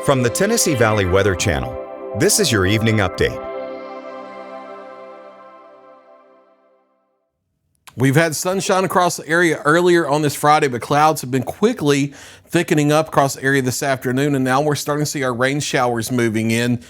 From the Tennessee Valley Weather Channel, this is your evening update. We've had sunshine across the area earlier on this Friday, but clouds have been quickly thickening up across the area this afternoon, and now we're starting to see our rain showers moving in.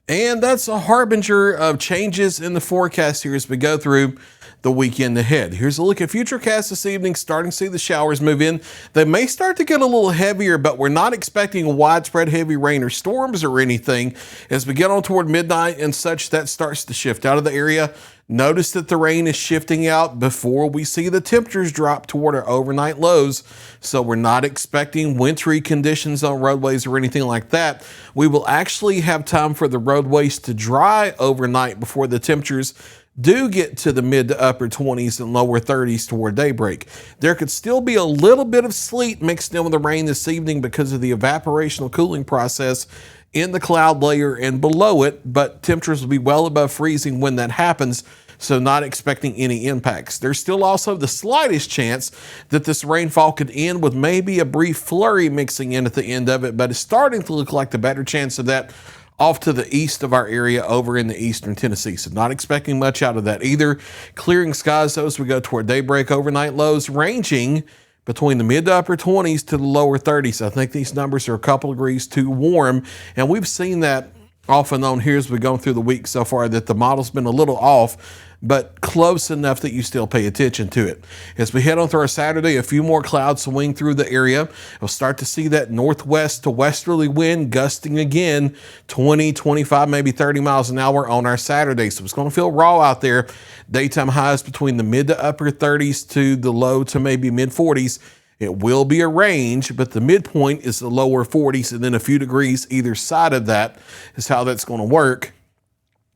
And that's a harbinger of changes in the forecast here as we go through the weekend ahead. Here's a look at Futurecast this evening, starting to see the showers move in. They may start to get a little heavier, but we're not expecting widespread heavy rain or storms or anything. As we get on toward midnight and such, that starts to shift out of the area. Notice that the rain is shifting out before we see the temperatures drop toward our overnight lows. So we're not expecting wintry conditions on roadways or anything like that. We will actually have time for the roadways to dry overnight before the temperatures do get to the mid to upper 20s and lower 30s toward daybreak. There could still be a little bit of sleet mixed in with the rain this evening because of the evaporational cooling process in the cloud layer and below it, but temperatures will be well above freezing when that happens, so not expecting any impacts. There's still also the slightest chance that this rainfall could end with maybe a brief flurry mixing in at the end of it, but it's starting to look like the better chance of that off to the east of our area over in the eastern Tennessee. So not expecting much out of that either. Clearing skies though as we go toward daybreak, overnight lows ranging between the mid to upper 20s to the lower 30s. I think these numbers are a couple degrees too warm, and we've seen that off and on here as we've gone through the week so far that the model's been a little off, but close enough that you still pay attention to it. As we head on through our Saturday, a few more clouds swing through the area. We'll start to see that northwest to westerly wind gusting again, 20, 25, maybe 30 miles an hour on our Saturday. So it's going to feel raw out there. Daytime highs between the mid to upper 30s to the low to maybe mid 40s. It will be a range, but the midpoint is the lower 40s, and then a few degrees either side of that is how that's going to work.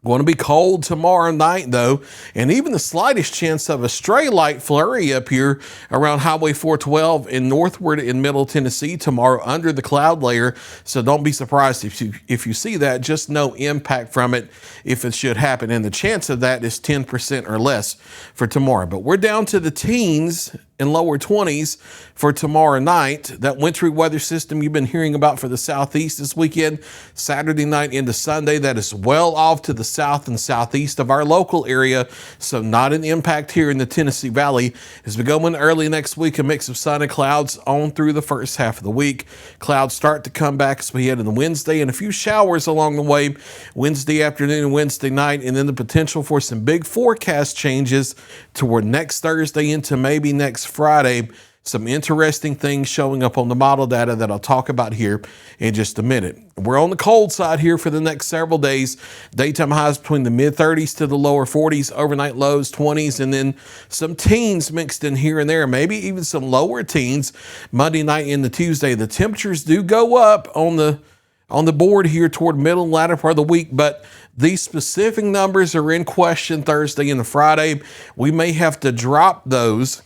Going to be cold tomorrow night, though, and even the slightest chance of a stray light flurry up here around Highway 412 and northward in Middle Tennessee tomorrow under the cloud layer. So don't be surprised if you see that. Just no impact from it if it should happen, and the chance of that is 10% or less for tomorrow. But we're down to the teens and lower 20s for tomorrow night. That wintry weather system you've been hearing about for the southeast this weekend, Saturday night into Sunday, that is well off to the south and southeast of our local area, so not an impact here in the Tennessee Valley. As we go in early next week, a mix of sun and clouds on through the first half of the week. Clouds start to come back as we head into Wednesday, and a few showers along the way Wednesday afternoon and Wednesday night, and then the potential for some big forecast changes toward next Thursday into maybe next Friday. Some interesting things showing up on the model data that I'll talk about here in just a minute. We're on the cold side here for the next several days. Daytime highs between the mid 30s to the lower 40s, overnight lows 20s, and then some teens mixed in here and there, maybe even some lower teens Monday night into Tuesday. The temperatures do go up on the board here toward middle and latter part of the week, but these specific numbers are in question Thursday and Friday. We may have to drop those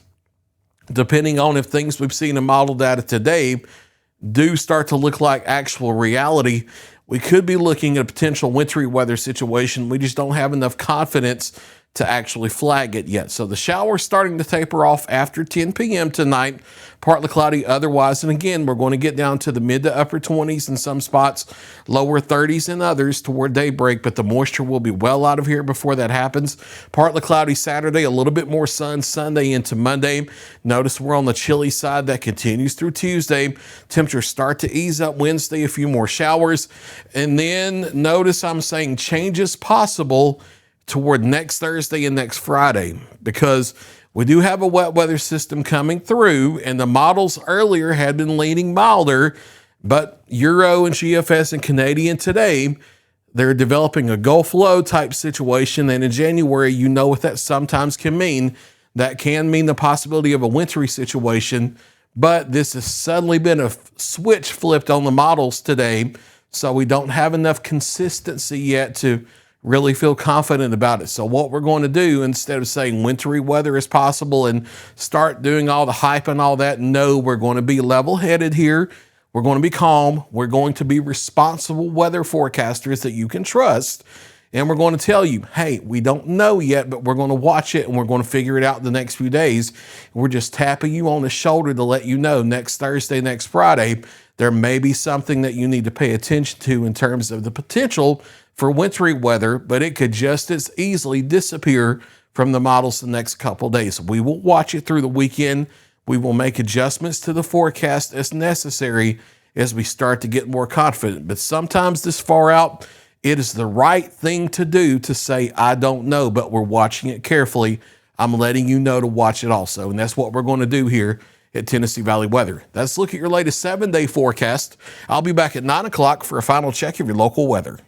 depending on if things we've seen in model data today do start to look like actual reality. We could be looking at a potential wintry weather situation. We just don't have enough confidence to actually flag it yet. So the shower's starting to taper off after 10 p.m. tonight, partly cloudy otherwise. And again, we're going to get down to the mid to upper 20s in some spots, lower 30s in others toward daybreak, but the moisture will be well out of here before that happens. Partly cloudy Saturday, a little bit more sun Sunday into Monday. Notice we're on the chilly side. That continues through Tuesday. Temperatures start to ease up Wednesday, a few more showers. And then notice I'm saying changes possible toward next Thursday and next Friday, because we do have a wet weather system coming through, and the models earlier had been leaning milder, but Euro and GFS and Canadian today, they're developing a Gulf low type situation, and in January, you know what that sometimes can mean. That can mean the possibility of a wintry situation, but this has suddenly been a switch flipped on the models today, so we don't have enough consistency yet to really feel confident about it. So what we're going to do, instead of saying wintry weather is possible and start doing all the hype and all that, no, we're going to be level-headed here. We're going to be calm. We're going to be responsible weather forecasters that you can trust. And we're going to tell you, hey, we don't know yet, but we're going to watch it and we're going to figure it out the next few days. We're just tapping you on the shoulder to let you know next Thursday, next Friday, there may be something that you need to pay attention to in terms of the potential for wintry weather, but it could just as easily disappear from the models the next couple days. We will watch it through the weekend. We will make adjustments to the forecast as necessary as we start to get more confident. But sometimes this far out, it is the right thing to do to say, I don't know, but we're watching it carefully. I'm letting you know to watch it also. And that's what we're going to do here at Tennessee Valley Weather. Let's look at your latest 7-day forecast. I'll be back at 9 o'clock for a final check of your local weather.